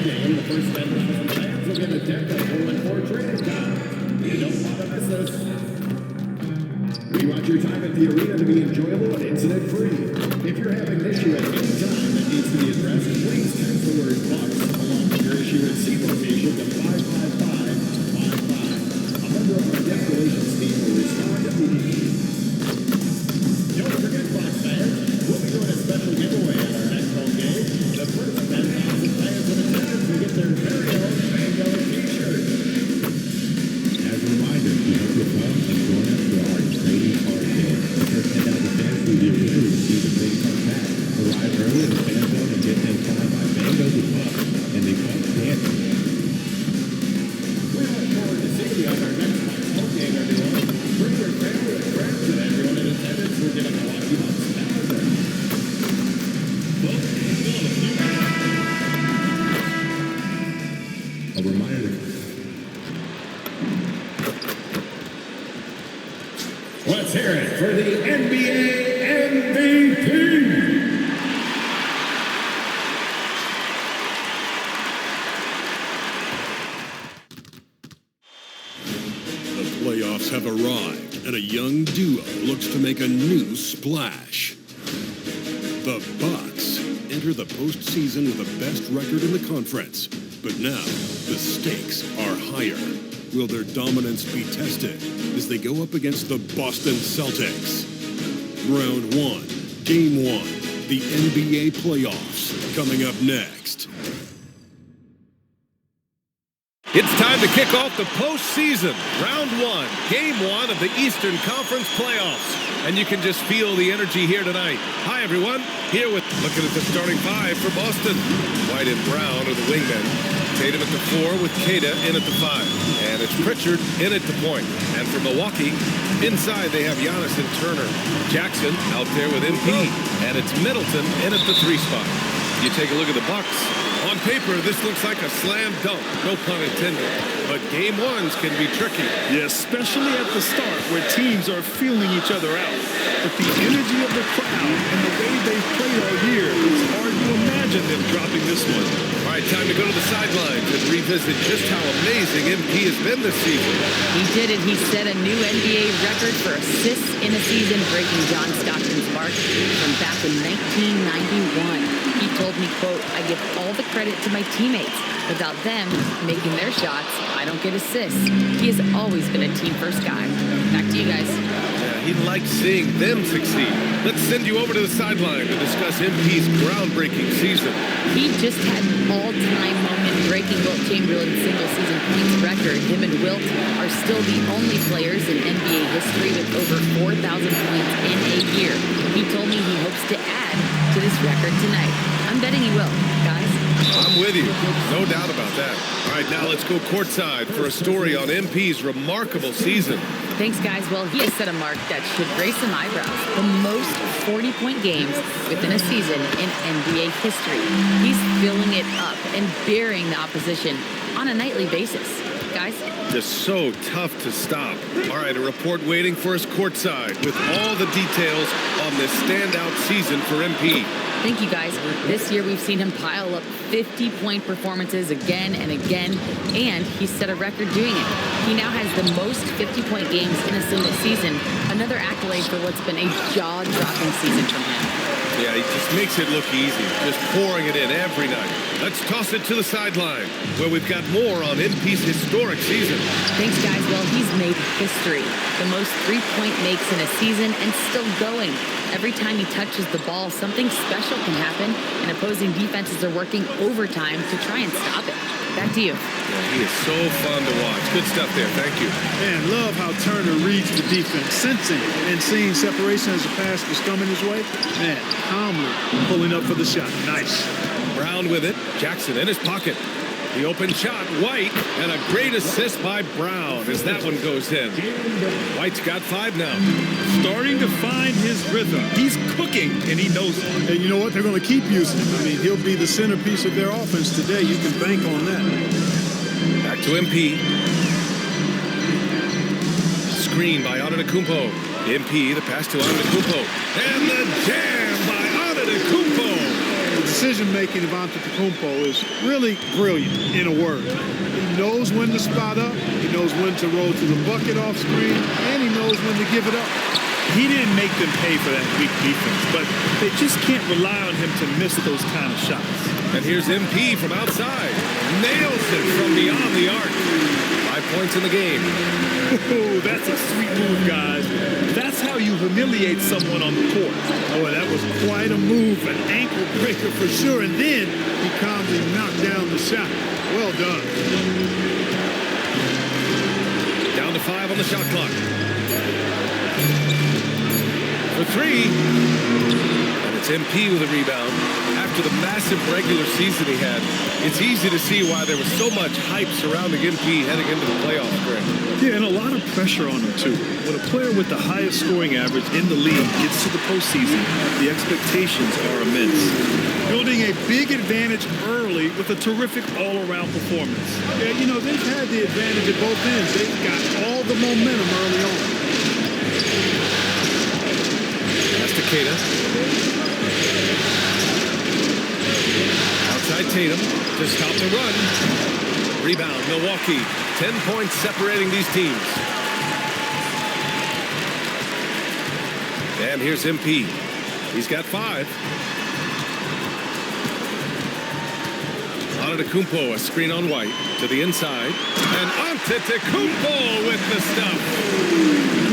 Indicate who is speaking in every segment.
Speaker 1: game, the first 10,000 fans will get a deck of 4-4 trading cards. You don't want to miss this. We want your time at the arena to be enjoyable and incident-free. If you're having an issue at any time that needs to be addressed, please text the word Bucks along with your issue at C location to 55555. A member of our guest relations team will respond immediately. Don't forget, Bucks fans, we'll be doing a special giveaway at our next home game. The first 10,000 fans in attendance will get their very own Mango t-shirt.
Speaker 2: As a reminder, we hope you'll come and join us for our trading card game. The first 10,000 fans through the arena will receive a trading card pack. Arrive early at the fan zone and get them signed by Mango the Bucks and the Bucks dancing.
Speaker 1: We look forward to seeing you on our next home game, everyone. Bring your family and friends, and everyone in attendance will get a Milwaukee Bucks calendar.
Speaker 2: A reminder.
Speaker 1: Let's hear it for the NBA MVP.
Speaker 3: The playoffs have arrived, and a young duo looks to make a new splash. The Bucks enter the postseason with the best record in the conference. But now, the stakes are higher. Will their dominance be tested as they go up against the Boston Celtics? Round 1, Game 1, the NBA playoffs, coming up next.
Speaker 4: It's time to kick off the postseason. Round 1, Game 1 of the Eastern Conference playoffs. And you can just feel the energy here tonight. Hi, everyone. Here with, looking at the starting 5 for Boston. White and Brown are the wingmen. Tatum at the 4 with Kata in at the 5. And it's Pritchard in at the point. And for Milwaukee, inside they have Giannis and Turner. Jackson out there with MP. And it's Middleton in at the 3 spot. You take a look at the Bucks. On paper, this looks like a slam dunk, no pun intended. But game 1s can be tricky.
Speaker 5: Yeah, especially at the start where teams are feeling each other out. But the energy of the crowd and the way they've played all year, it's hard to imagine them dropping this one.
Speaker 4: All right, time to go to the sidelines and revisit just how amazing MP has been this season.
Speaker 6: He did it. He set a new NBA record for assists in a season, breaking John Stockton's mark from back in 1991. He told me, quote, "I give all the credit to my teammates. Without them making their shots, I don't get assists." He has always been a team-first guy. Back to you guys.
Speaker 4: Yeah, he likes seeing them succeed. Let's send you over to the sideline to discuss MP's groundbreaking season.
Speaker 6: He just had an all-time moment breaking Wilt Chamberlain's single-season points record. Him and Wilt are still the only players in NBA history with over 4,000 points in a year. He told me he hopes to add to this record tonight. I'm betting he will, guys.
Speaker 4: I'm with you. No doubt about that. All right, now let's go courtside for a story on MP's remarkable season.
Speaker 6: Thanks, guys. Well, he has set a mark that should raise some eyebrows. The most 40-point games within a season in NBA history. He's filling it up and burying the opposition on a nightly basis. Guys?
Speaker 4: Just so tough to stop. All right, a report waiting for us courtside with all the details on this standout season for MP.
Speaker 6: Thank you, guys. This year we've seen him pile up 50-point performances again and again, and he's set a record doing it. He now has the most 50-point games in a single season, another accolade for what's been a jaw-dropping season from him.
Speaker 4: Yeah, he just makes it look easy, just pouring it in every night. Let's toss it to the sideline, where we've got more on MP's historic season.
Speaker 6: Thanks, guys. Well, he's made history. The most three-point makes in a season and still going. Every time he touches the ball, something special can happen, and opposing defenses are working overtime to try and stop it. Back to you.
Speaker 4: Yeah, he is so fun to watch. Good stuff there. Thank you.
Speaker 5: Man, love how Turner reads the defense, sensing and seeing separation as the pass was coming his way. Man, calmly pulling up for the shot. Nice.
Speaker 4: Brown with it. Jackson in his pocket. The open shot, White, and a great assist by Brown as that one goes in. White's got 5 now.
Speaker 5: Starting to find his rhythm. He's cooking, and he knows it. And you know what? They're going to keep using him. I mean, he'll be the centerpiece of their offense today. You can bank on that.
Speaker 4: Back to MP. Screen by Antetokounmpo. MP, the pass to Antetokounmpo. And the jam by Antetokounmpo.
Speaker 5: decision-making of Antetokounmpo is really brilliant, in a word. He knows when to spot up, he knows when to roll to the bucket off screen, and he knows when to give it up.
Speaker 7: He didn't make them pay for that weak defense, but they just can't rely on him to miss those kind of shots.
Speaker 4: And here's MP from outside. Nails it from beyond the arc. 5 points in the game.
Speaker 7: Oh, that's a sweet move, guys. That's how you humiliate someone on the court.
Speaker 5: Oh, that was quite a move, an ankle breaker for sure, and then he calmly knocked down the shot. Well done.
Speaker 4: Down to 5 on the shot clock. For 3. And it's MP with a rebound. After the massive regular season he had, it's easy to see why there was so much hype surrounding MP heading into the playoff stretch.
Speaker 7: Yeah, and a lot of pressure on him, too. When a player with the highest scoring average in the league gets to the postseason, the expectations are immense.
Speaker 5: Building a big advantage early with a terrific all-around performance. Yeah, you know, they've had the advantage at both ends. They've got all the momentum early on.
Speaker 4: That's to Keita. Outside Tatum to stop the run. Rebound, Milwaukee. 10 points separating these teams. And here's MP. He's got 5. Antetokounmpo, a screen on White to the inside. And Antetokounmpo with the stuff.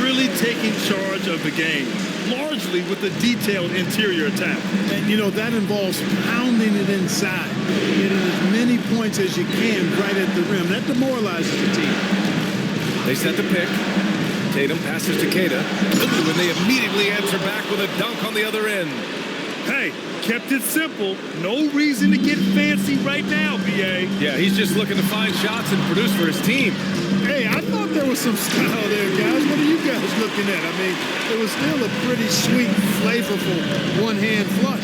Speaker 7: Really taking charge of the game, largely with a detailed interior attack.
Speaker 5: And, you know, that involves pounding it inside, getting as many points as you can right at the rim. That demoralizes the team.
Speaker 4: They set the pick. Tatum passes to Keita. And they immediately answer back with a dunk on the other end.
Speaker 7: Hey, kept it simple. No reason to get fancy right now, B.A.
Speaker 4: Yeah, he's just looking to find shots and produce for his team.
Speaker 5: Hey, I thought there was some style there, guys. What are you guys looking at? I mean, it was still a pretty sweet, flavorful one-hand flush.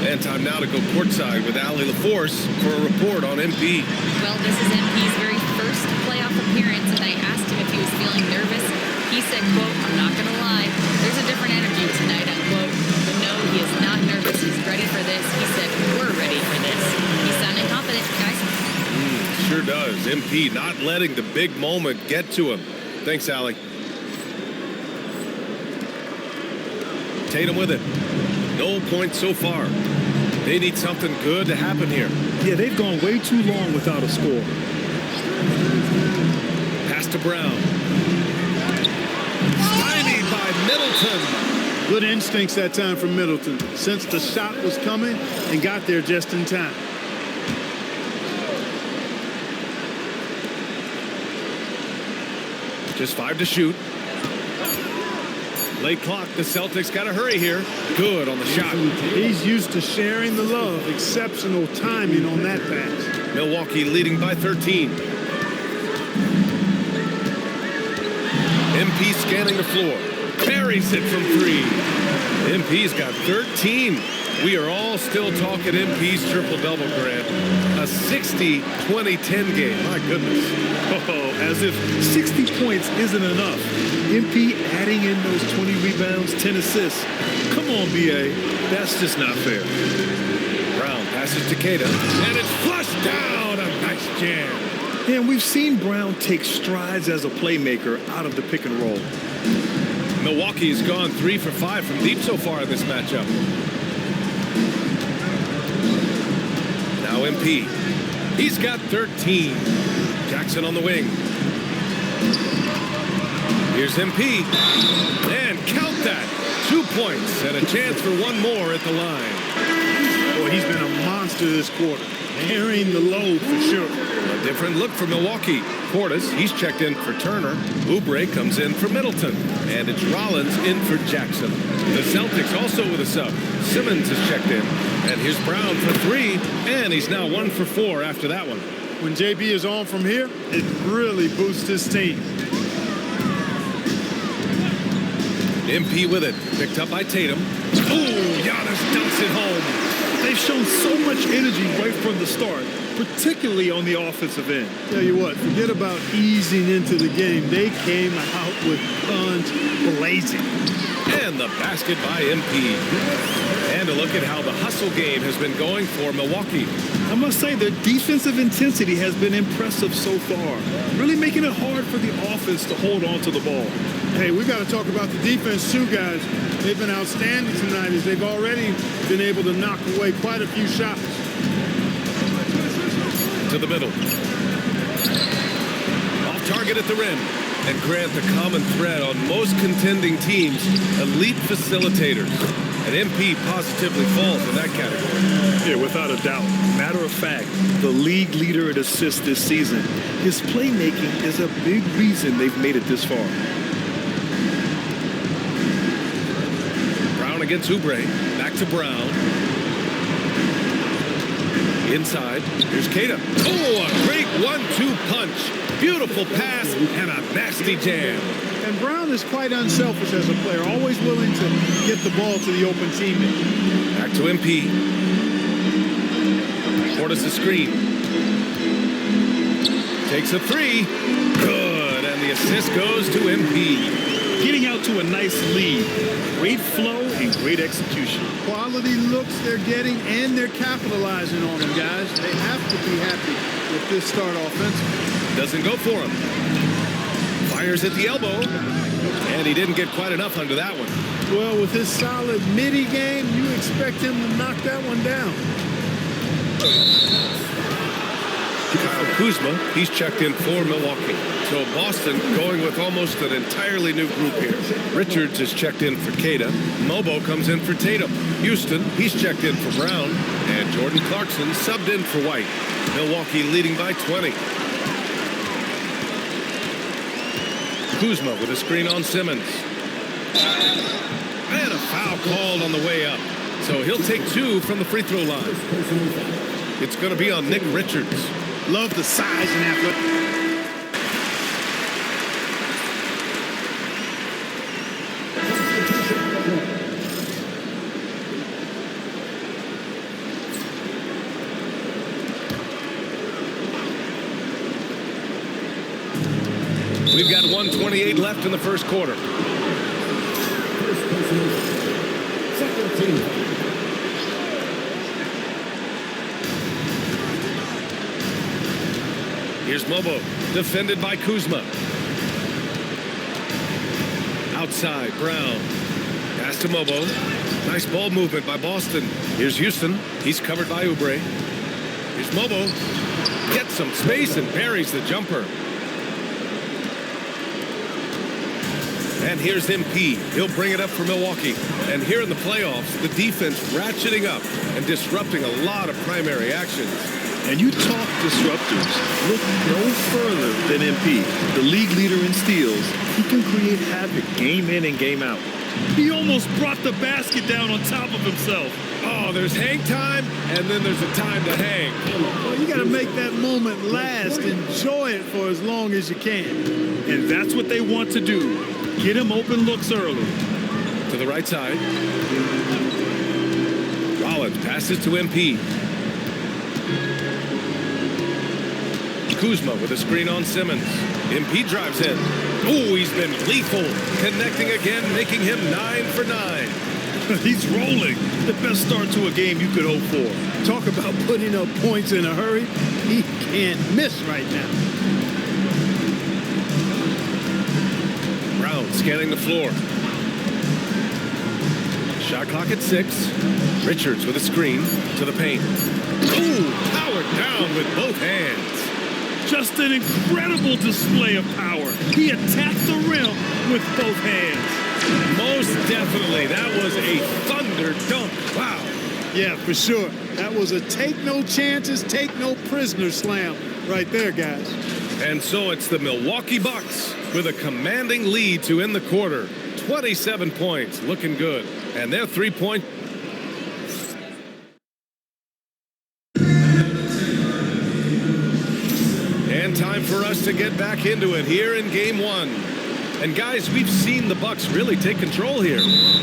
Speaker 4: And time now to go courtside with Allie LaForce for a report on MP.
Speaker 6: Well, this is MP's very first playoff appearance, and I asked him if he was feeling nervous. He said, quote, "I'm not going to lie, there's a different energy tonight," unquote. But no, he is not nervous. He's ready for this. He said, "We're ready for this." He's sounding confident, guys.
Speaker 4: Sure does. MP not letting the big moment get to him. Thanks, Allie. Tatum with it. No points so far. They need something good to happen here.
Speaker 7: Yeah, they've gone way too long without a score.
Speaker 4: Pass to Brown. Stymied by Middleton.
Speaker 5: Good instincts that time from Middleton. Sensed the shot was coming and got there just in time.
Speaker 4: Just 5 to shoot. Late clock. The Celtics got to hurry here. Good on the shot.
Speaker 5: He's used to sharing the love. Exceptional timing on that pass.
Speaker 4: Milwaukee leading by 13. MP scanning the floor. Buries it from 3. MP's got 13. We are all still talking MP's triple-double, Grant. A 60-20-10 game. My goodness.
Speaker 7: Oh, as if 60 points isn't enough. MP adding in those 20 rebounds, 10 assists. Come on, B.A. That's just not fair.
Speaker 4: Brown passes to Keita. And it's flushed down. A nice jam.
Speaker 7: And we've seen Brown take strides as a playmaker out of the pick and roll.
Speaker 4: Milwaukee's gone 3 for 5 from deep so far in this matchup. Now MP. He's got 13. Jackson on the wing. Here's MP. And count that. 2 points and a chance for one more at the line.
Speaker 5: Boy, he's been a monster this quarter. Carrying the load for sure.
Speaker 4: A different look for Milwaukee. Portis, he's checked in for Turner. Oubre comes in for Middleton. And it's Rollins in for Jackson. The Celtics also with a sub. Simmons is checked in. And here's Brown for 3. And he's now 1 for 4 after that one.
Speaker 5: When JB is on from here, it really boosts his team.
Speaker 4: MP with it. Picked up by Tatum. Ooh, Giannis dunks it home.
Speaker 7: They've shown so much energy right from the start, particularly on the offensive end.
Speaker 5: Tell you what, forget about easing into the game. They came out with guns blazing.
Speaker 4: And the basket by MP. And a look at how the hustle game has been going for Milwaukee.
Speaker 5: I must say their defensive intensity has been impressive so far, really making it hard for the offense to hold on to the ball.
Speaker 8: Hey, we got to talk about the defense too, guys. They've been outstanding tonight as they've already been able to knock away quite a few shots.
Speaker 4: To the middle. Off target at the rim. And Grant, the common thread on most contending teams, elite facilitators. And MP positively falls in that category.
Speaker 5: Yeah, without a doubt. Matter of fact, the league leader in assists this season. His playmaking is a big reason they've made it this far.
Speaker 4: Brown against Oubre. Back to Brown. Inside. Here's Keita. Oh, a great 1-2 punch. Beautiful pass and a nasty jam.
Speaker 8: And Brown is quite unselfish as a player, always willing to get the ball to the open teammate.
Speaker 4: Back to MP. Portis the screen. Takes a three. Good. And the assist goes to MP.
Speaker 5: Getting out to a nice lead. Great flow and great execution.
Speaker 8: Quality looks they're getting, and they're capitalizing on them, guys. They have to be happy with this start offensively.
Speaker 4: Doesn't go for him. Fires at the elbow. And he didn't get quite enough under that one.
Speaker 8: Well, with his solid midi game, you expect him to knock that one down.
Speaker 4: Kyle Kuzma, he's checked in for Milwaukee. So Boston going with almost an entirely new group here. Richards is checked in for Keita. Mobo comes in for Tatum. Houston, he's checked in for Brown. And Jordan Clarkson subbed in for White. Milwaukee leading by 20. Kuzma with a screen on Simmons. And a foul called on the way up. So he'll take two from the free throw line. It's going to be on Nick Richards.
Speaker 8: Love the size and athletic.
Speaker 4: We've got 1:28 left in the first quarter. Here's Mobo, defended by Kuzma. Outside, Brown. Pass to Mobo. Nice ball movement by Boston. Here's Houston. He's covered by Oubre. Here's Mobo. Gets some space and buries the jumper. And here's MP. He'll bring it up for Milwaukee. And here in the playoffs, the defense ratcheting up and disrupting a lot of primary actions.
Speaker 5: And you talk disruptors. Look no further than MP. The league leader in steals. He can create havoc game in and game out. He almost brought the basket down on top of himself.
Speaker 4: Oh, there's hang time, and then there's a time to hang.
Speaker 8: Well, you got to make that moment last. Enjoy it for as long as you can.
Speaker 5: And that's what they want to do. Get him open looks early.
Speaker 4: To the right side. Rollins passes to MP. Kuzma with a screen on Simmons. MP drives in. Oh, he's been lethal. Connecting again, making him 9 for 9.
Speaker 5: He's rolling. The best start to a game you could hope for.
Speaker 8: Talk about putting up points in a hurry. He can't miss right now.
Speaker 4: Brown scanning the floor. Shot clock at 6. Richards with a screen to the paint. Ooh, powered down with both hands.
Speaker 5: Just an incredible display of power. He attacked the rim with both hands.
Speaker 4: Most definitely. That was a thunder dunk. Wow.
Speaker 8: Yeah, for sure. That was a take no chances, take no prisoner slam right there, guys.
Speaker 4: And so it's the Milwaukee Bucks with a commanding lead to end the quarter. 27 points, looking good. And their three-point. And time for us to get back into it here in game one. And guys, we've seen the Bucks really take control here.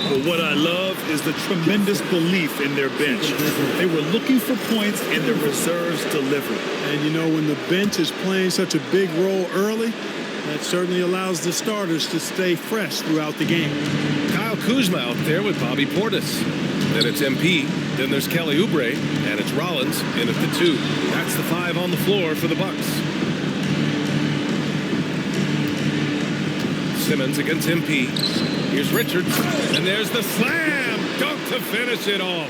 Speaker 5: But what I love is the tremendous belief in their bench. They were looking for points and their reserves delivered.
Speaker 8: And you know, when the bench is playing such a big role early, That certainly allows the starters to stay fresh throughout the game.
Speaker 4: Kyle Kuzma out there with Bobby Portis. Then it's MP. Then there's Kelly Oubre. And it's Rollins in at the 2. That's the 5 on the floor for the Bucks. Simmons against MP. Here's Richards. And there's the slam. Dunk to finish it off.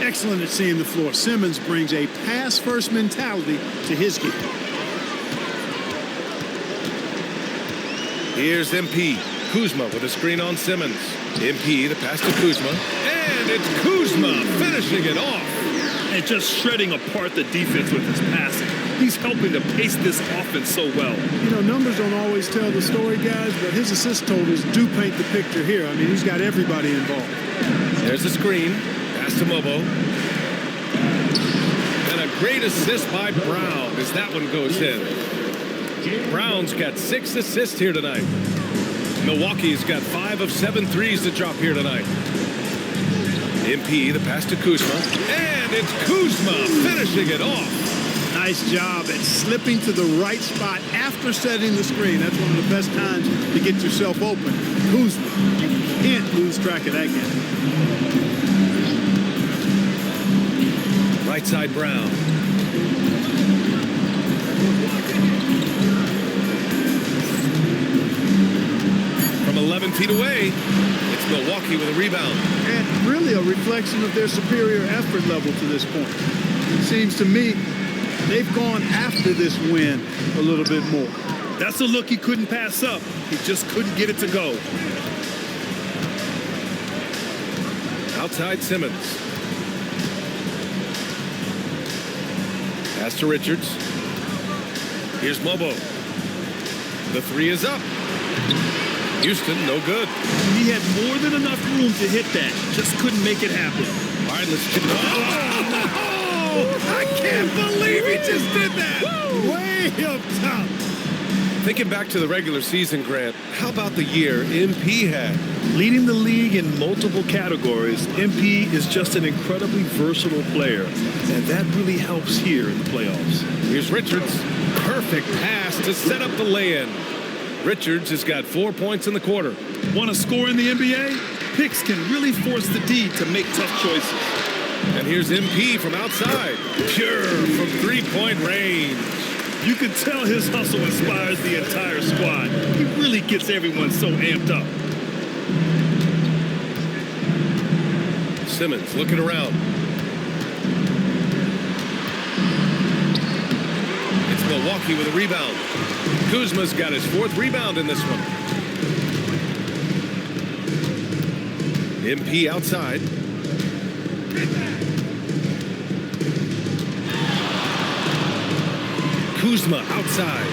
Speaker 8: Excellent at seeing the floor. Simmons brings a pass-first mentality to his game.
Speaker 4: Here's MP. Kuzma with a screen on Simmons. MP, the pass to Kuzma. And it's Kuzma finishing it off.
Speaker 5: And just shredding apart the defense with his passing. He's helping to pace this offense so well.
Speaker 8: You know, numbers don't always tell the story, guys, but his assist totals do paint the picture here. I mean, he's got everybody involved.
Speaker 4: There's the screen. Pass to Mobo. And a great assist by Brown as that one goes in. Brown's got 6 assists here tonight. Milwaukee's got 5 of 7 threes to drop here tonight. MP, the pass to Kuzma. And it's Kuzma finishing it off.
Speaker 8: Nice job at slipping to the right spot after setting the screen. That's one of the best times to get yourself open. Kuzma, you can't lose track of that guy.
Speaker 4: Right side Brown. From 11 feet away, it's Milwaukee with a rebound.
Speaker 8: And really a reflection of their superior effort level to this point. It seems to me they've gone after this win a little bit more.
Speaker 5: That's a look he couldn't pass up. He just couldn't get it to go.
Speaker 4: Outside Simmons. Pass to Richards. Here's Mobo. The 3 is up. Houston, no good.
Speaker 5: He had more than enough room to hit that. Just couldn't make it happen.
Speaker 4: All right, let's get I can't believe he just did that.
Speaker 8: Way up top.
Speaker 4: Thinking back to the regular season, Grant, how about the year MP had?
Speaker 5: Leading the league in multiple categories, MP is just an incredibly versatile player, and that really helps here in the playoffs.
Speaker 4: Here's Richards. Perfect pass to set up the lay-in. Richards has got 4 points in the quarter.
Speaker 5: Want to score in the NBA? Picks can really force the D to make tough choices.
Speaker 4: And here's MP from outside. Pure from three-point range.
Speaker 5: You can tell his hustle inspires the entire squad. He really gets everyone so amped up.
Speaker 4: Simmons looking around. It's Milwaukee with a rebound. Kuzma's got his 4th rebound in this one. MP outside. Kuzma outside.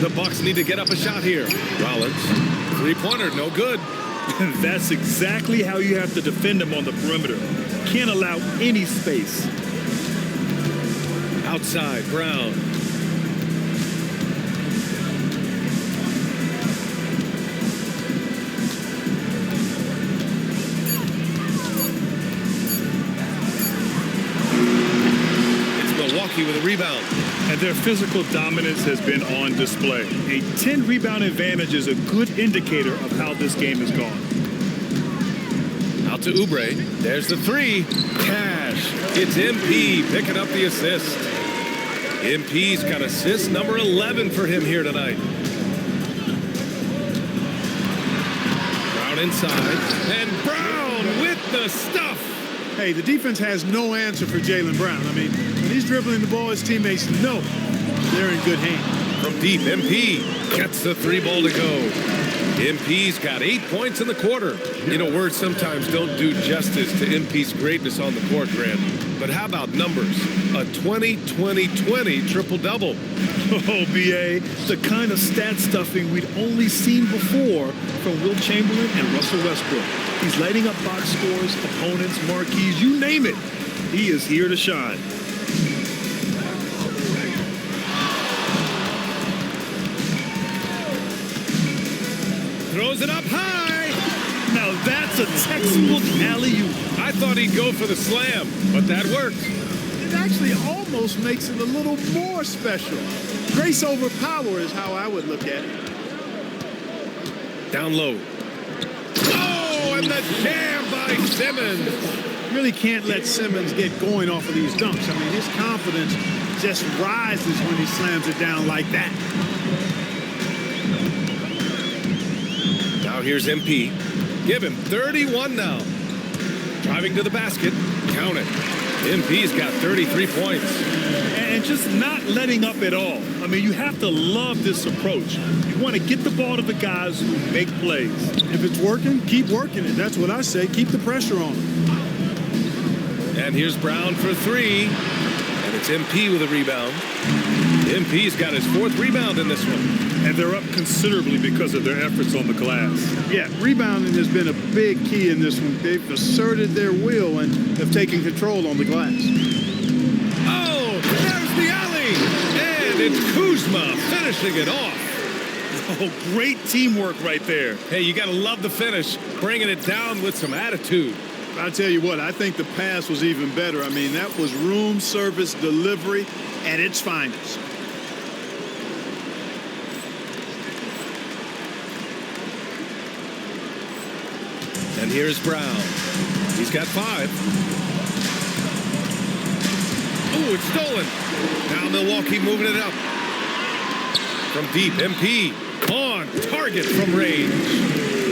Speaker 4: The Bucks need to get up a shot here. Rollins, 3-pointer, no good.
Speaker 5: That's exactly how you have to defend him on the perimeter. Can't allow any space.
Speaker 4: Outside, Brown. Milwaukee with a rebound.
Speaker 5: And their physical dominance has been on display. A 10-rebound advantage is a good indicator of how this game has gone.
Speaker 4: Out to Oubre. There's the 3. Cash. It's MP picking up the assist. MP's got assist number 11 for him here tonight. Brown inside. And Brown with the stuff.
Speaker 8: Hey, the defense has no answer for Jaylen Brown. I mean, when he's dribbling the ball, his teammates know they're in good hands.
Speaker 4: From deep, MP gets the 3-ball to go. MP's got 8 points in the quarter. You know, words sometimes don't do justice to MP's greatness on the court, Grant. But how about numbers? A 20-20-20 triple-double.
Speaker 5: Oh, B.A., the kind of stat stuffing we'd only seen before from Wilt Chamberlain and Russell Westbrook. He's lighting up box scores, opponents, marquees, you name it. He is here to shine.
Speaker 4: Throws it up high.
Speaker 5: Now that's a textbook alley-oop.
Speaker 4: I thought he'd go for the slam, but that worked.
Speaker 8: It actually almost makes it a little more special. Grace over power is how I would look at it.
Speaker 4: Down low. Oh, and the jam by Simmons.
Speaker 8: Really can't let Simmons get going off of these dunks. I mean, his confidence just rises when he slams it down like that.
Speaker 4: Now here's MP. Give him 31 now. Driving to the basket. Count it. MP's got 33 points.
Speaker 5: And just not letting up at all. I mean, you have to love this approach. You want to get the ball to the guys who make plays.
Speaker 8: If it's working, keep working it. That's what I say. Keep the pressure on him.
Speaker 4: And here's Brown for three. And it's MP with a rebound. MP's got his 4th rebound in this one.
Speaker 5: And they're up considerably because of their efforts on the glass.
Speaker 8: Yeah, rebounding has been a big key in this one. They've asserted their will and have taken control on the glass.
Speaker 4: Oh, there's the alley. And it's Kuzma finishing it off.
Speaker 5: Oh, great teamwork right there.
Speaker 4: Hey, you got to love the finish. Bringing it down with some attitude.
Speaker 8: I'll tell you what, I think the pass was even better. I mean, that was room service delivery at its finest.
Speaker 4: And here's Brown. He's got 5. Oh, it's stolen. Now Milwaukee moving it up. From deep, MP on target from range.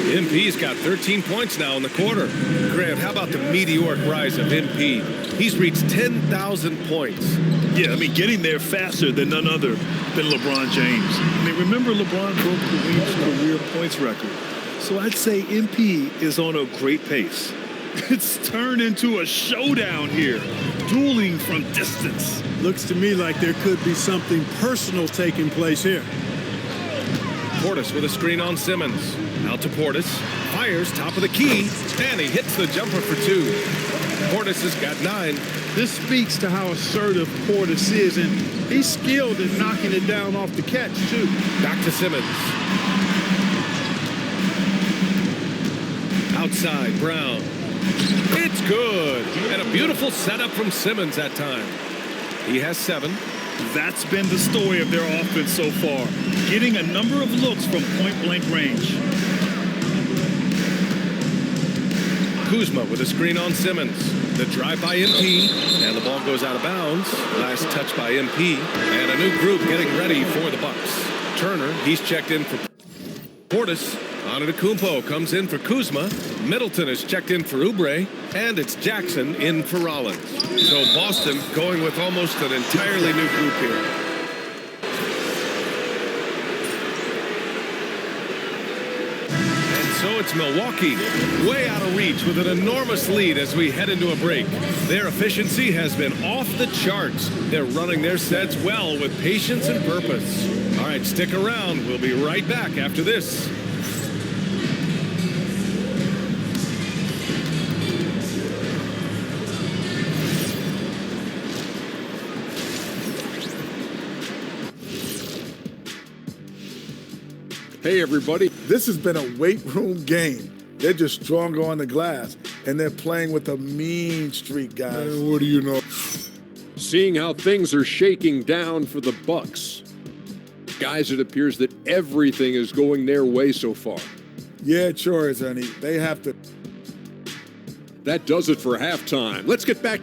Speaker 4: MP's got 13 points now in the quarter. Grant, how about the meteoric rise of MP? He's reached 10,000 points.
Speaker 5: Yeah, I mean, getting there faster than none other than LeBron James. I mean, remember LeBron broke Kareem's career points record. So I'd say MP is on a great pace. It's turned into a showdown here, dueling from distance.
Speaker 8: Looks to me like there could be something personal taking place here.
Speaker 4: Portis with a screen on Simmons. Out to Portis. Fires top of the key. And he hits the jumper for 2. Portis has got 9.
Speaker 8: This speaks to how assertive Portis is, and he's skilled at knocking it down off the catch, too.
Speaker 4: Back to Simmons. Outside, Brown. It's good. And a beautiful setup from Simmons that time. He has 7.
Speaker 5: That's been the story of their offense so far. Getting a number of looks from point-blank range.
Speaker 4: Kuzma with a screen on Simmons. The drive by MP. And the ball goes out of bounds. Last touch by MP. And a new group getting ready for the Bucks. Turner, he's checked in for Portis. Antetokounmpo comes in for Kuzma. Middleton is checked in for Oubre. And it's Jackson in for Rollins. So Boston going with almost an entirely new group here. And so it's Milwaukee way out of reach with an enormous lead as we head into a break. Their efficiency has been off the charts. They're running their sets well with patience and purpose. All right, stick around. We'll be right back after this.
Speaker 9: Hey everybody, this has been a weight room game. They're just stronger on the glass, and they're playing with a mean streak, guys.
Speaker 10: What do you know? Seeing how things are shaking down for the Bucks. Guys, it appears that everything is going their way so far.
Speaker 9: Yeah, it sure is, honey. They have to.
Speaker 10: That does it for halftime. Let's get back.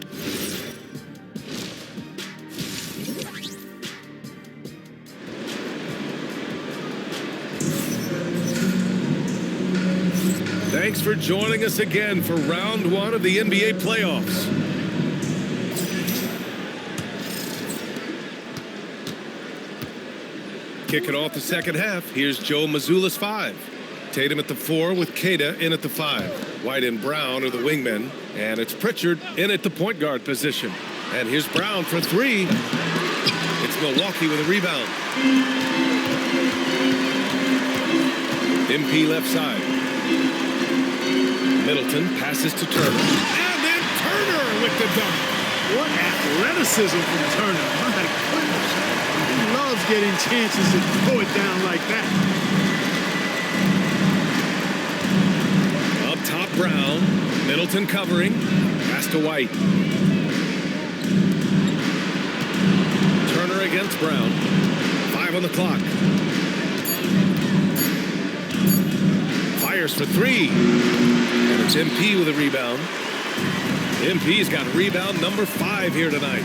Speaker 4: Thanks for joining us again for round 1 of the NBA playoffs. Kicking off the second half, here's Joe Mazzulla's 5. Tatum at the 4 with Queta in at the 5. White and Brown are the wingmen, and it's Pritchard in at the point guard position. And here's Brown for 3. It's Milwaukee with a rebound. MP left side. Middleton passes to Turner. And then Turner with the dunk.
Speaker 8: What athleticism from Turner. My goodness. He loves getting chances to throw it down like that.
Speaker 4: Up top, Brown. Middleton covering. Pass to White. Turner against Brown. 5 on the clock. Fires for 3. And it's MP with a rebound. MP's got rebound number 5 here tonight.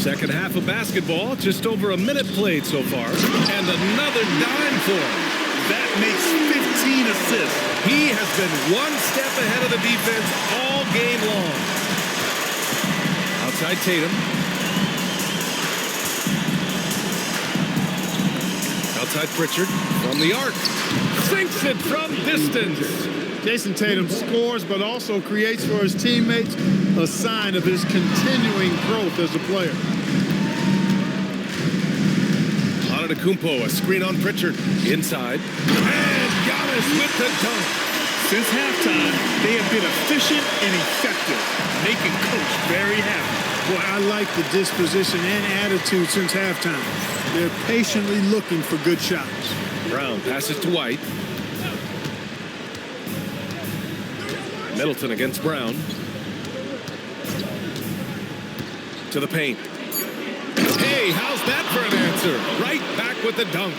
Speaker 4: Second half of basketball, just over a minute played so far. And another dime for him.
Speaker 5: That makes 15 assists.
Speaker 4: He has been one step ahead of the defense all game long. Outside Tatum. Outside Pritchard from the arc. Sinks it from distance.
Speaker 8: Jason Tatum scores, but also creates for his teammates a sign of his continuing growth as a player.
Speaker 4: Antetokounmpo, a screen on Pritchard. Inside. And Giannis with the dunk.
Speaker 5: Since halftime, they have been efficient and effective, making Coach very happy.
Speaker 8: Boy, I like the disposition and attitude since halftime. They're patiently looking for good shots.
Speaker 4: Brown passes to White. Middleton against Brown. To the paint. Hey, how's that for an answer? Right back with the dunk.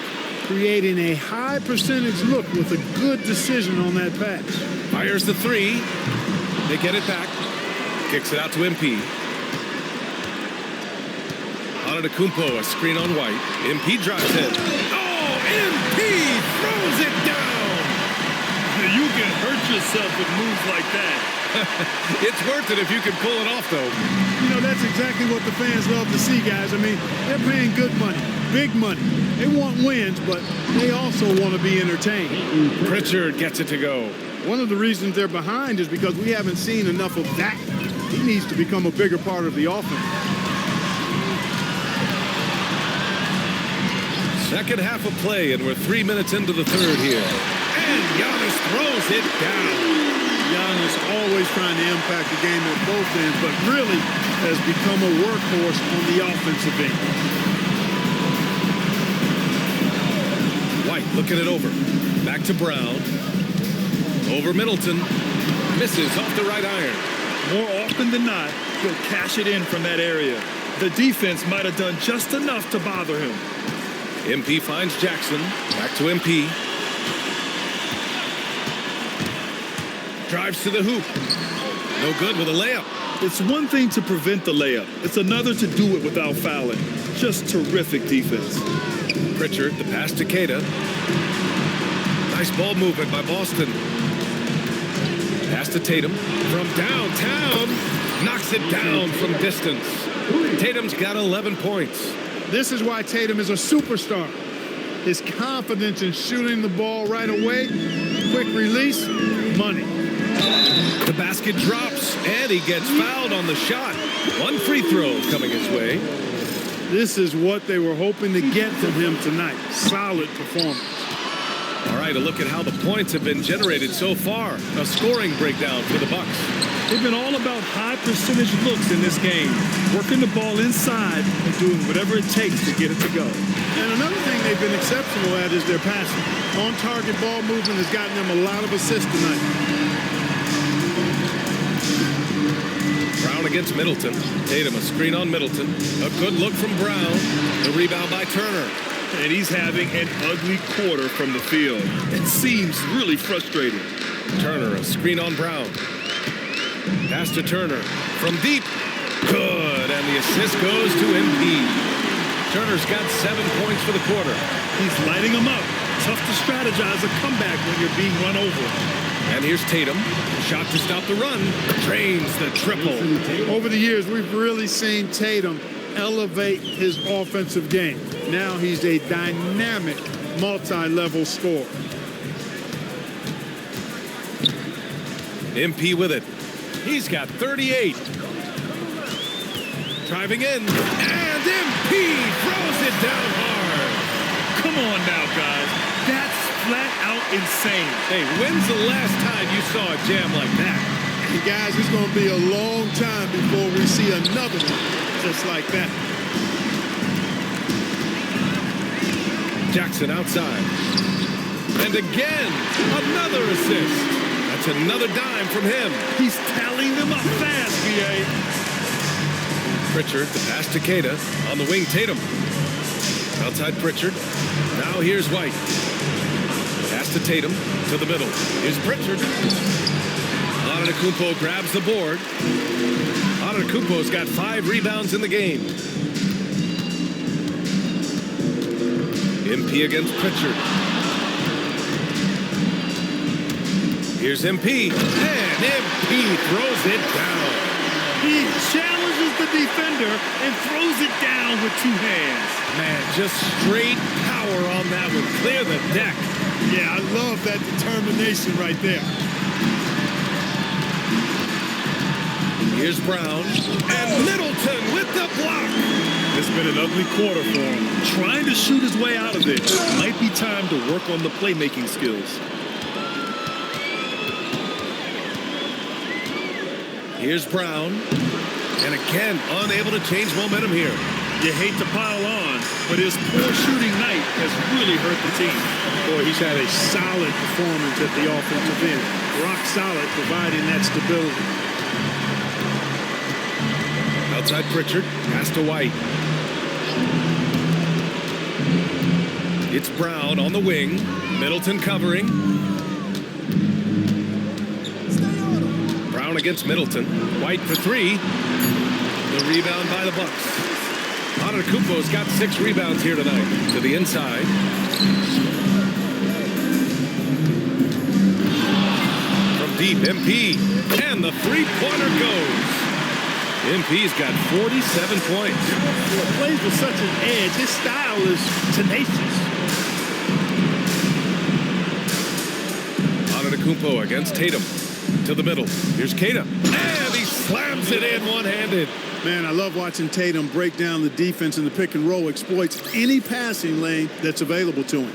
Speaker 8: Creating a high percentage look with a good decision on that pass.
Speaker 4: Fires the 3. They get it back. Kicks it out to MP. Antetokounmpo, a screen on White. MP drives in. Oh, MP throws it down.
Speaker 5: You can hurt yourself with moves like that.
Speaker 4: It's worth it if you can pull it off, though.
Speaker 8: You know, that's exactly what the fans love to see, guys. I mean, they're paying good money, big money. They want wins, but they also want to be entertained.
Speaker 4: Pritchard gets it to go.
Speaker 8: One of the reasons they're behind is because we haven't seen enough of that. He needs to become a bigger part of the offense.
Speaker 4: Second half of play, and we're 3 minutes into the third here. And Giannis throws it down.
Speaker 8: Giannis always trying to impact the game at both ends, but really has become a workhorse on the offensive end.
Speaker 4: White looking it over. Back to Brown. Over Middleton. Misses off the right iron.
Speaker 5: More often than not, he'll cash it in from that area. The defense might have done just enough to bother him.
Speaker 4: MP finds Jackson. Back to MP. Drives to the hoop. No good with a layup.
Speaker 5: It's one thing to prevent the layup. It's another to do it without fouling. Just terrific defense.
Speaker 4: Pritchard, the pass to Queta. Nice ball movement by Boston. Pass to Tatum. From downtown. Knocks it down from distance. Tatum's got 11 points.
Speaker 8: This is why Tatum is a superstar. His confidence in shooting the ball right away, quick release, money.
Speaker 4: The basket drops, and he gets fouled on the shot. One free throw coming his way.
Speaker 8: This is what they were hoping to get from him tonight. Solid performance.
Speaker 4: All right, a look at how the points have been generated so far. A scoring breakdown for the Bucks.
Speaker 5: They've been all about high percentage looks in this game, working the ball inside and doing whatever it takes to get it to go.
Speaker 8: And another thing they've been exceptional at is their passing. On-target ball movement has gotten them a lot of assists tonight.
Speaker 4: Brown against Middleton. Tatum, a screen on Middleton. A good look from Brown. The rebound by Turner.
Speaker 5: And he's having an ugly quarter from the field. It seems really frustrating.
Speaker 4: Turner, a screen on Brown. Pass to Turner from deep. Good, and the assist goes to MP. Turner's got 7 points for the quarter.
Speaker 5: He's lighting them up. Tough to strategize a comeback when you're being run over.
Speaker 4: And here's Tatum. Shot to stop the run. Drains the triple.
Speaker 8: Over the years, we've really seen Tatum elevate his offensive game. Now he's a dynamic, multi-level scorer.
Speaker 4: MP with it. He's got 38. Driving in. And MP throws it down hard.
Speaker 5: Come on now, guys. That's flat out insane.
Speaker 4: Hey, when's the last time you saw a jam like that?
Speaker 8: And guys, it's going to be a long time before we see another one just like that.
Speaker 4: Jackson outside. And again, another assist. That's another dime from him.
Speaker 5: He's tallying them up fast, VA.
Speaker 4: Pritchard, the pass to Queta. On the wing, Tatum. Outside Pritchard. Now here's White. Pass to Tatum, to the middle. Here's Pritchard. Antetokounmpo grabs the board. Antetokounmpo's got 5 rebounds in the game. MP against Pritchard. Here's MP, and MP throws it down.
Speaker 5: He challenges the defender and throws it down with 2 hands.
Speaker 4: Man, just straight power on that one. Clear the deck.
Speaker 8: Yeah, I love that determination right there.
Speaker 4: Here's Brown, and Middleton with the block.
Speaker 5: It's been an ugly quarter for him. Trying to shoot his way out of it. Might be time to work on the playmaking skills.
Speaker 4: Here's Brown, and again, unable to change momentum here.
Speaker 5: You hate to pile on, but his poor shooting night has really hurt the team.
Speaker 8: Boy, he's had a solid performance at the offensive end. Rock solid, providing that stability.
Speaker 4: Outside Pritchard, pass to White. It's Brown on the wing. Middleton covering. Brown against Middleton. White for 3. The rebound by the Bucks. Antetokounmpo's got 6 rebounds here tonight. To the inside. From deep, MP. And the three-pointer goes. MP's got 47 points.
Speaker 8: He plays with such an edge. His style is tenacious.
Speaker 4: Antetokounmpo against Tatum. To the middle. Here's Queta. And he slams it in one-handed.
Speaker 8: Man, I love watching Tatum break down the defense in the pick and roll, exploits any passing lane that's available to him.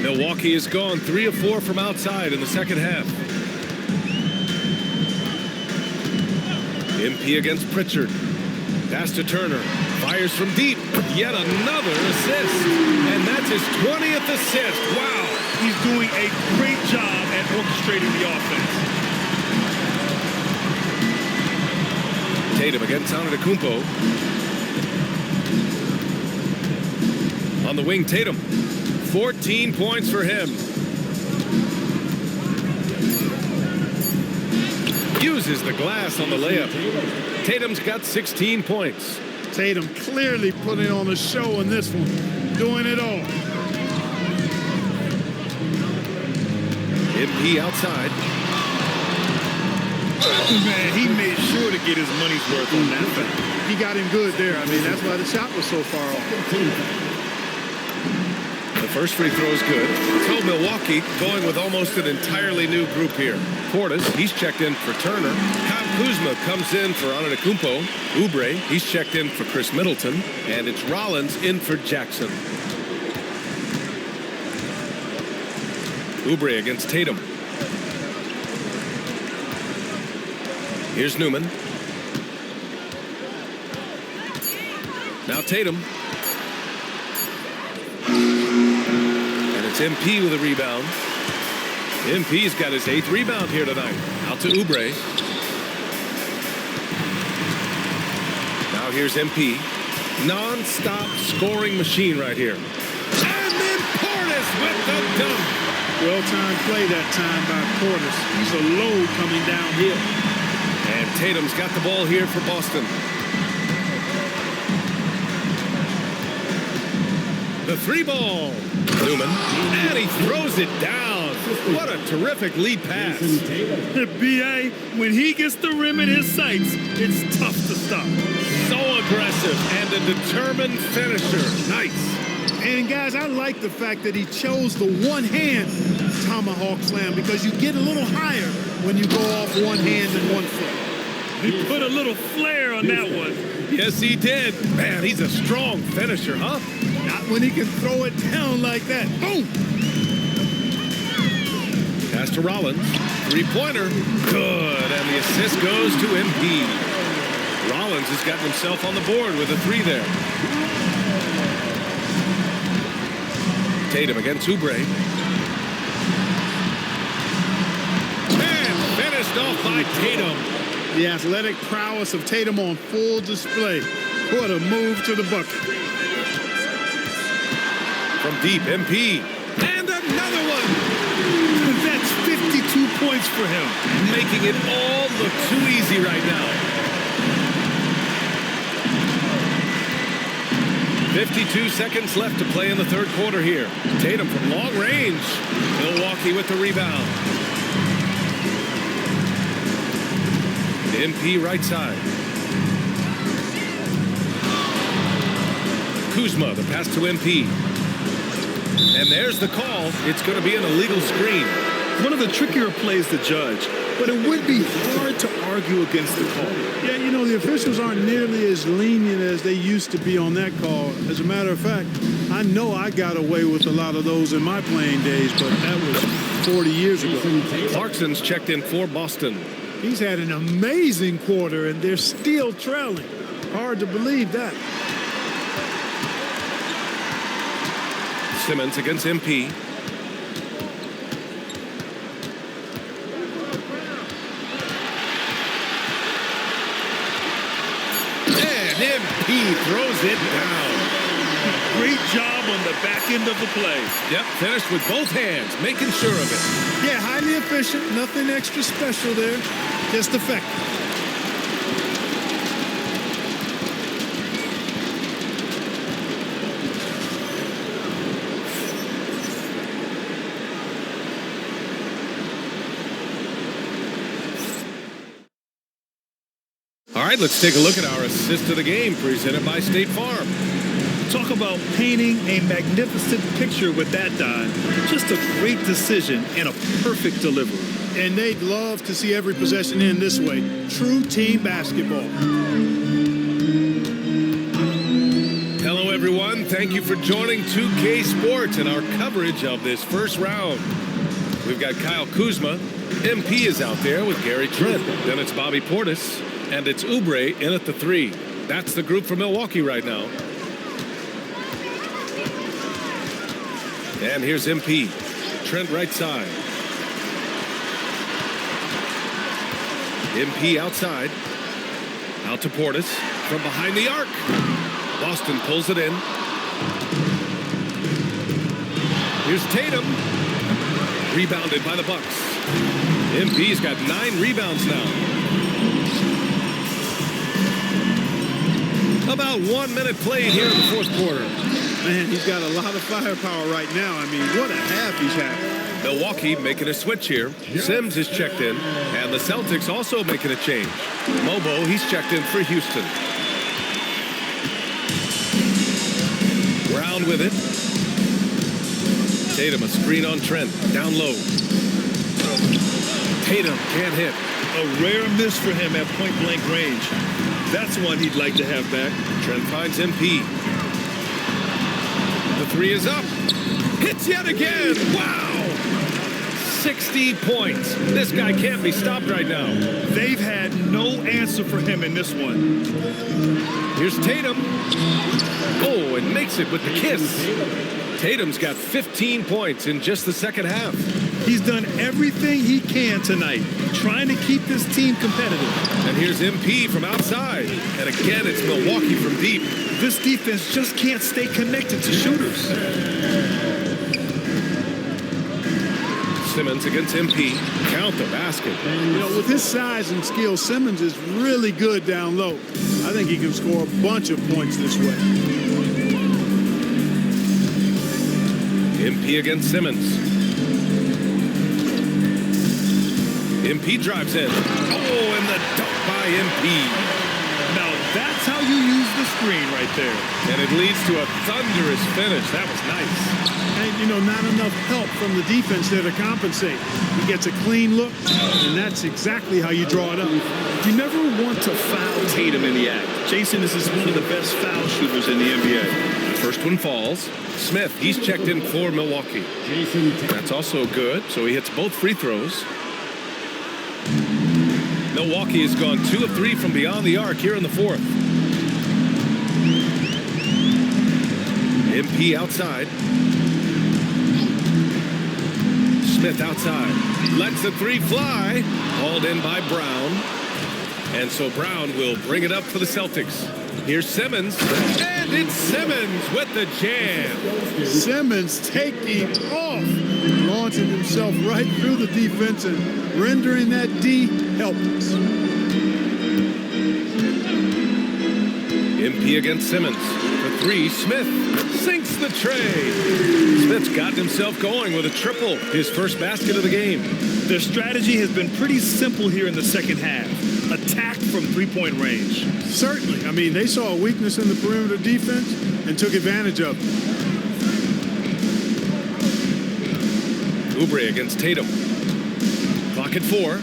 Speaker 4: Milwaukee has gone 3 of 4 from outside in the second half. MP against Pritchard. Pass to Turner. Fires from deep. Yet another assist. And that's his 20th assist. Wow.
Speaker 5: He's doing a great job at orchestrating the offense.
Speaker 4: Tatum against Antetokounmpo. On the wing, Tatum. 14 points for him. Uses the glass on the layup. Tatum's got 16 points.
Speaker 8: Tatum clearly putting on a show in this one. Doing it all.
Speaker 4: MP outside.
Speaker 5: Man, he made sure to get his money's worth on that thing.
Speaker 8: He got him good there. I mean, that's why the shot was so far off.
Speaker 4: The first free throw is good. So Milwaukee going with almost an entirely new group here. Portis, he's checked in for Turner. Kyle Kuzma comes in for Antetokounmpo. Oubre, he's checked in for Chris Middleton. And it's Rollins in for Jackson. Oubre against Tatum. Here's Newman. Now Tatum. And it's MP with a rebound. MP's got his 8th rebound here tonight. Out to Oubre. Now here's MP. Non-stop scoring machine right here. And then Portis with the dunk.
Speaker 8: Well-timed play that time by Portis. He's a load coming downhill.
Speaker 4: And Tatum's got the ball here for Boston. The 3-ball. Newman. And he throws it down. What a terrific lead pass.
Speaker 5: B.A., when he gets the rim in his sights, it's tough to stop.
Speaker 4: So aggressive and a determined finisher. Nice.
Speaker 8: And guys, I like the fact that he chose the one-hand tomahawk slam because you get a little higher when you go off one hand and one foot.
Speaker 5: He put a little flair on that one.
Speaker 4: Yes, he did. Man, he's a strong finisher, huh?
Speaker 8: Not when he can throw it down like that. Boom!
Speaker 4: Pass to Rollins. 3-pointer. Good. And the assist goes to MP. Rollins has gotten himself on the board with a 3 there. Tatum against Oubre. Passed off by Tatum.
Speaker 8: The athletic prowess of Tatum on full display. What a move to the bucket.
Speaker 4: From deep, MP. And another one.
Speaker 5: That's 52 points for him.
Speaker 4: Making it all look too easy right now. 52 seconds left to play in the third quarter here. Tatum from long range. Milwaukee with the rebound. MP right side. Kuzma, the pass to MP. And there's the call. It's going to be an illegal screen.
Speaker 5: One of the trickier plays to judge, but it would be hard to argue against the call.
Speaker 8: Yeah, you know, the officials aren't nearly as lenient as they used to be on that call. As a matter of fact, I know I got away with a lot of those in my playing days, but that was 40 years ago.
Speaker 4: Clarkson's checked in for Boston.
Speaker 8: He's had an amazing quarter, and they're still trailing. Hard to believe that.
Speaker 4: Simmons against MP. And MP throws it down.
Speaker 5: Great job on the back end of the play.
Speaker 4: Yep, finished with both hands, making sure of it.
Speaker 8: Yeah, highly efficient. Nothing extra special there. Just effective.
Speaker 4: All right, let's take a look at our assist of the game presented by State Farm.
Speaker 5: Talk about painting a magnificent picture with that dive. Just a great decision and a perfect delivery.
Speaker 8: And they'd love to see every possession end this way. True team basketball.
Speaker 4: Hello, everyone. Thank you for joining 2K Sports and our coverage of this first round. We've got Kyle Kuzma. MP is out there with Gary Trent. Then it's Bobby Portis. And it's Oubre in at the 3. That's the group for Milwaukee right now. And here's MP. Trent right side. MP outside. Out to Portis from behind the arc. Boston pulls it in. Here's Tatum. Rebounded by the Bucks. MP's got 9 rebounds now. About 1 minute played here in the fourth quarter.
Speaker 8: Man, he's got a lot of firepower right now. I mean, what a half he's had.
Speaker 4: Milwaukee making a switch here. Sims is checked in, and the Celtics also making a change. Mobo, he's checked in for Houston. Brown with it. Tatum, a screen on Trent, down low. Tatum can't hit.
Speaker 5: A rare miss for him at point-blank range. That's one he'd like to have back.
Speaker 4: Trent finds MP. The 3 is up. Hits yet again. Wow. 60 points. This guy can't be stopped right now.
Speaker 5: They've had no answer for him in this one.
Speaker 4: Here's Tatum. Oh, and makes it with the kiss. Tatum's got 15 points in just the second half.
Speaker 5: He's done everything he can tonight, trying to keep this team competitive.
Speaker 4: And here's MP from outside. And again, it's Milwaukee from deep.
Speaker 5: This defense just can't stay connected to shooters.
Speaker 4: Simmons against MP. Count the basket.
Speaker 8: You know, with his size and skill, Simmons is really good down low. I think he can score a bunch of points this way.
Speaker 4: MP against Simmons. MP drives in. Oh, and the dunk by MP.
Speaker 5: Now that's how you use the screen right there.
Speaker 4: And it leads to a thunderous finish. That was nice.
Speaker 8: And, you know, not enough help from the defense there to compensate. He gets a clean look, and that's exactly how you draw it up.
Speaker 5: You never want to foul Tatum in the act. Jason is one of the best foul shooters in the NBA.
Speaker 4: First one falls. Smith, he's checked in for Milwaukee. That's also good, so he hits both free throws. Milwaukee has gone 2 of 3 from beyond the arc here in the fourth. MP outside. Smith outside. Lets the three fly. Hauled in by Brown. And so Brown will bring it up for the Celtics. Here's Simmons. And it's Simmons with the jam.
Speaker 8: Simmons taking off, launching himself right through the defense and rendering that D helpless.
Speaker 4: MP against Simmons. For three, Smith sinks the tray. Smith's gotten himself going with a triple, his first basket of the game.
Speaker 5: Their strategy has been pretty simple here in the second half. Attack from three-point range.
Speaker 8: Certainly. I mean, they saw a weakness in the perimeter defense and took advantage of it.
Speaker 4: Oubre against Tatum. Clock at 4.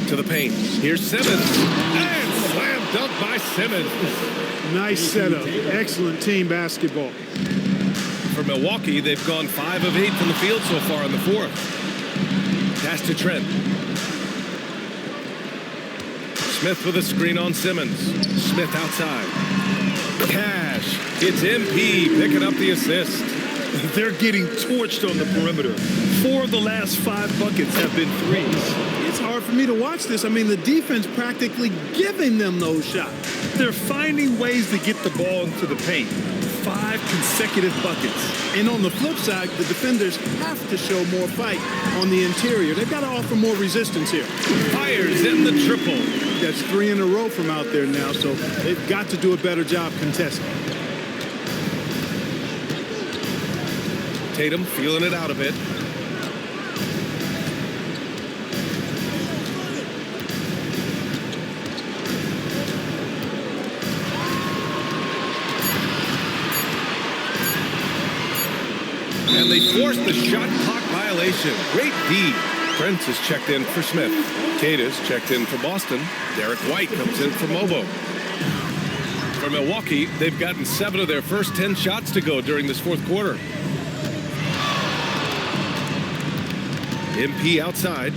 Speaker 4: To the paint. Here's Simmons. And slam dunk by Simmons.
Speaker 8: Nice setup. Excellent team basketball.
Speaker 4: For Milwaukee, they've gone 5 of 8 from the field so far in the fourth. Pass to Trent. Smith with a screen on Simmons. Smith outside. Cash. It's MP picking up the assist.
Speaker 5: They're getting torched on the perimeter. 4 of the last 5 buckets have been threes.
Speaker 8: It's hard for me to watch this. I mean, the defense practically giving them those shots.
Speaker 5: They're finding ways to get the ball into the paint. 5 consecutive buckets.
Speaker 8: And on the flip side, the defenders have to show more fight on the interior. They've got to offer more resistance here.
Speaker 4: Fires in the triple.
Speaker 8: That's 3 in a row from out there now, so they've got to do a better job contesting.
Speaker 4: Tatum feeling it out a bit. And they forced the shot clock violation. Great D. Prince is checked in for Smith. Cata's checked in for Boston. Derek White comes in for Mobo. For Milwaukee, they've gotten 7 of their first 10 shots to go during this fourth quarter. MP outside.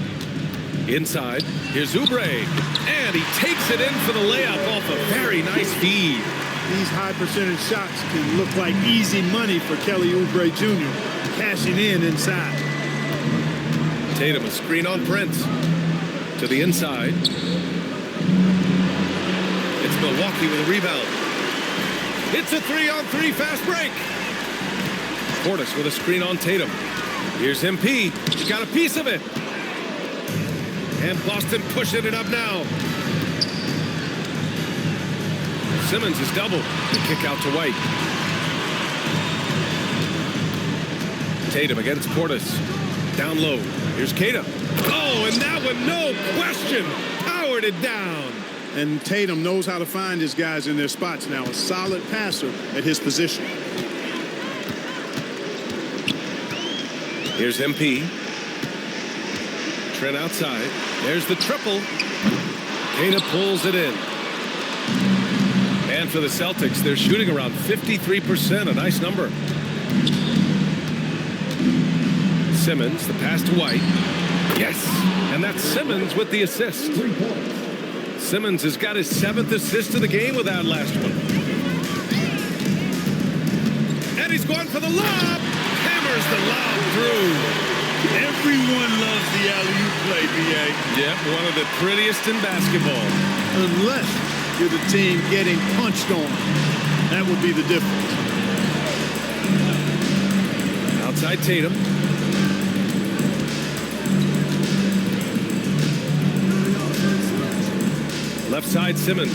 Speaker 4: Inside. Here's Oubre. And he takes it in for the layup off a very nice feed.
Speaker 8: These high percentage shots can look like easy money for Kelly Oubre Jr. Cashing in inside.
Speaker 4: Tatum a screen on Prince. To the inside. It's Milwaukee with a rebound. It's a 3-on-3 fast break. Portis with a screen on Tatum. Here's MP. He got a piece of it. And Boston pushing it up now. Simmons is doubled. The kick out to White. Tatum against Portis. Down low. Here's Cata. Oh, and that one, no question, powered it down.
Speaker 8: And Tatum knows how to find his guys in their spots now. A solid passer at his position.
Speaker 4: Here's MP. Trent outside. There's the triple. Cata pulls it in. And for the Celtics, they're shooting around 53%, a nice number. Simmons, the pass to White. Yes, and that's Simmons with the assist. Simmons has got his 7th assist of the game with that last one. And he's going for the lob. Hammers the lob through.
Speaker 5: Everyone loves the alley-oop play, B.A.
Speaker 4: Yep, one of the prettiest in basketball.
Speaker 8: Unless you're the team getting punched on. That would be the difference.
Speaker 4: Outside Tatum. Left side Simmons.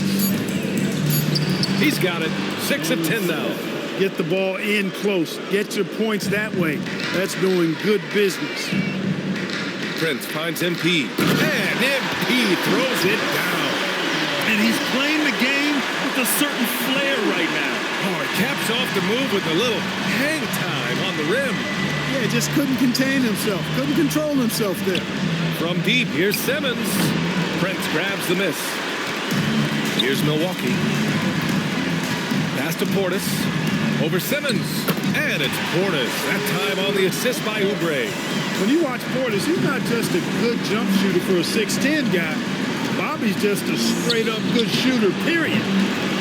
Speaker 4: He's got it. 6 of 10 now.
Speaker 8: Get the ball in close. Get your points that way. That's doing good business.
Speaker 4: Prince finds MP. And MP throws it down.
Speaker 5: And he's playing the game with a certain flair right now.
Speaker 4: Oh, he caps off the move with a little hang time on the rim.
Speaker 8: Yeah, just couldn't contain himself. Couldn't control himself there.
Speaker 4: From deep, here's Simmons. Prince grabs the miss. Here's Milwaukee. Pass to Portis. Over Simmons. And it's Portis. That time on the assist by Oubre.
Speaker 8: When you watch Portis, he's not just a good jump shooter for a 6'10 guy. Bobby's just a straight-up good shooter, period.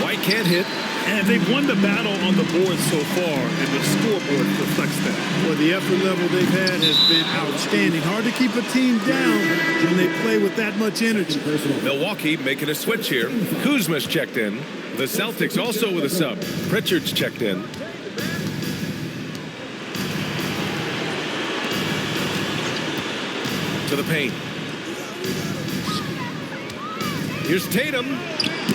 Speaker 4: White can't hit.
Speaker 5: And they've won the battle on the board so far, and the scoreboard reflects that.
Speaker 8: Well, the effort level they've had has been outstanding. Hard to keep a team down when they play with that much energy.
Speaker 4: Milwaukee making a switch here. Kuzma's checked in. The Celtics also with a sub. Pritchard's checked in. To the paint. Here's Tatum.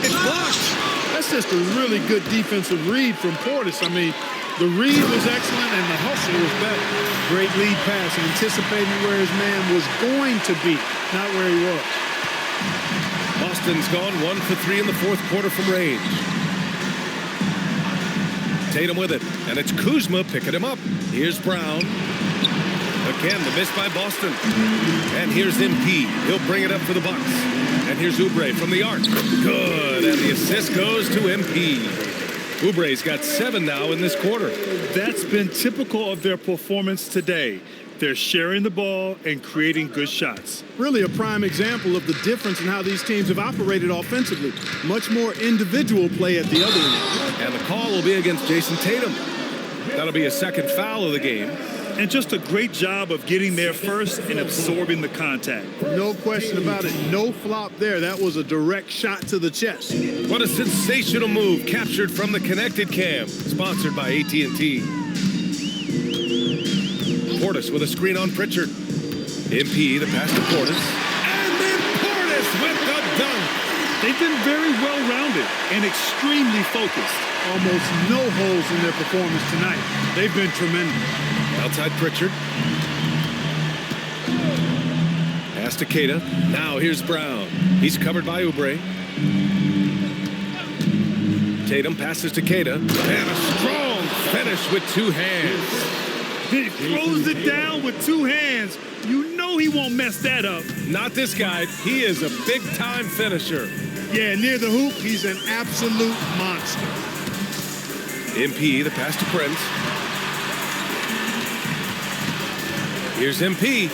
Speaker 4: It's blocked.
Speaker 8: That's just a really good defensive read from Portis. I mean, the read was excellent and the hustle was better. Great lead pass, anticipating where his man was going to be, not where he was.
Speaker 4: Boston's gone 1 for 3 in the fourth quarter from range. Tatum with it, and it's Kuzma picking him up. Here's Brown. Again, the miss by Boston. And here's MP. He'll bring it up for the Bucks. And here's Oubre from the arc. Good, and the assist goes to MP. Oubre's got 7 now in this quarter.
Speaker 5: That's been typical of their performance today. They're sharing the ball and creating good shots.
Speaker 8: Really a prime example of the difference in how these teams have operated offensively. Much more individual play at the other end.
Speaker 4: And the call will be against Jason Tatum. That'll be a second foul of the game.
Speaker 5: And just a great job of getting there first and absorbing the contact.
Speaker 8: No question about it. No flop there. That was a direct shot to the chest.
Speaker 4: What a sensational move captured from the connected cam. Sponsored by AT&T. Portis with a screen on Pritchard. MP, the pass to Portis. And then Portis with the dunk.
Speaker 5: They've been very well-rounded and extremely focused.
Speaker 8: Almost no holes in their performance tonight. They've been tremendous.
Speaker 4: Outside Pritchard. Pass to Keita. Now here's Brown. He's covered by Oubre. Tatum passes to Keita. And a strong finish with 2 hands.
Speaker 5: He throws it down with 2 hands. You know he won't mess that up.
Speaker 4: Not this guy. He is a big-time finisher.
Speaker 8: Yeah, near the hoop, he's an absolute monster.
Speaker 4: MP, the pass to Prince. Here's MP.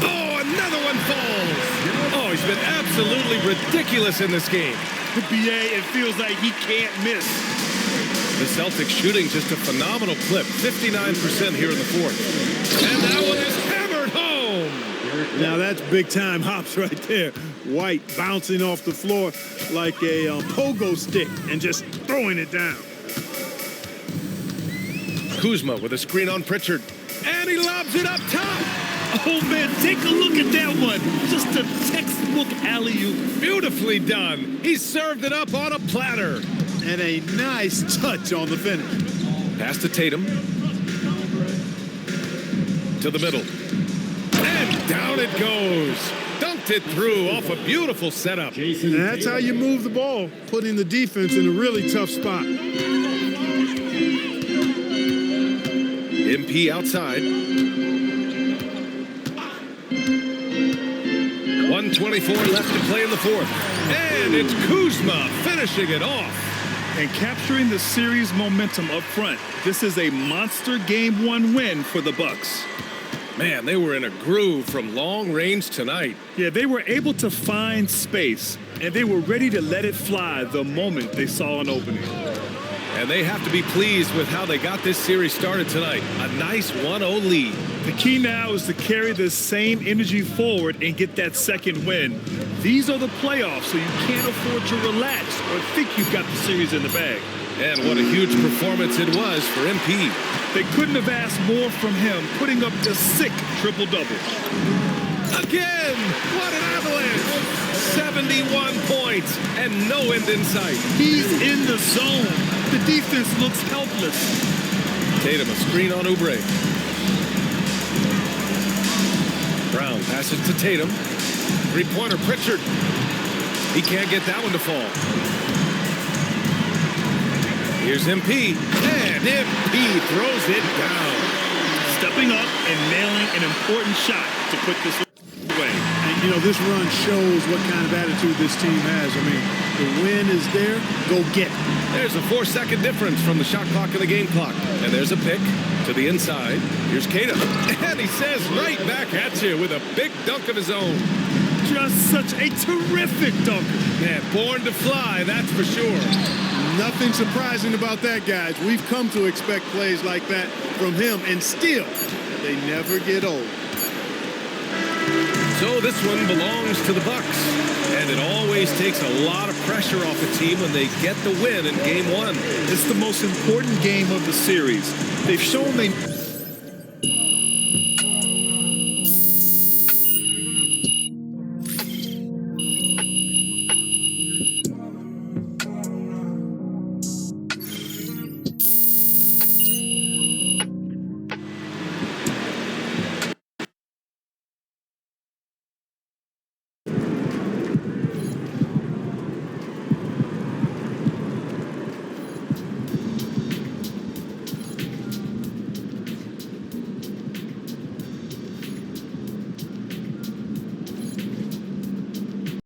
Speaker 4: Oh, another one falls. Oh, he's been absolutely ridiculous in this game.
Speaker 5: The BA, it feels like he can't miss.
Speaker 4: The Celtics shooting just a phenomenal clip. 59% here in the fourth. And that one is hammered home.
Speaker 8: Now that's big-time hops right there. White bouncing off the floor like a pogo stick and just throwing it down.
Speaker 4: Kuzma with a screen on Pritchard. And he lobs it up top.
Speaker 5: Oh, man, take a look at that one. Just a textbook alley-oop.
Speaker 4: Beautifully done. He served it up on a platter.
Speaker 8: And a nice touch on the finish.
Speaker 4: Pass to Tatum. To the middle. And down it goes. Dunked it through off a beautiful setup.
Speaker 8: And that's how you move the ball, putting the defense in a really tough spot.
Speaker 4: MP outside. 1:24 left to play in the fourth. And it's Kuzma finishing it off.
Speaker 5: And capturing the series momentum up front. This is a monster Game 1 win for the Bucks.
Speaker 4: Man, they were in a groove from long range tonight.
Speaker 5: Yeah, they were able to find space, and they were ready to let it fly the moment they saw an opening.
Speaker 4: And they have to be pleased with how they got this series started tonight. A nice 1-0 lead.
Speaker 5: The key now is to carry this same energy forward and get that second win. These are the playoffs, so you can't afford to relax or think you've got the series in the bag.
Speaker 4: And what a huge performance it was for MP.
Speaker 5: They couldn't have asked more from him, putting up the sick triple-double.
Speaker 4: Again, what an avalanche. 71 points and no end in sight.
Speaker 5: He's in the zone. The defense looks helpless.
Speaker 4: Tatum, a screen on Oubre. Brown passes to Tatum. Three-pointer, Pritchard. He can't get that one to fall. Here's MP. And MP throws it down.
Speaker 5: Stepping up and nailing an important shot to put this away.
Speaker 8: And, you know, this run shows what kind of attitude this team has. I mean, the win is there. Go get it.
Speaker 4: There's a 4-second difference from the shot clock and the game clock. And there's a pick to the inside. Here's Keita. And he says right back at you with a big dunk of his own.
Speaker 5: Just such a terrific dunker.
Speaker 4: Man, born to fly, that's for sure.
Speaker 8: Nothing surprising about that, guys. We've come to expect plays like that from him, and still, they never get old.
Speaker 4: So this one belongs to the Bucks, and it always takes a lot of pressure off a team when they get the win in Game 1.
Speaker 5: It's the most important game of the series. They've shown they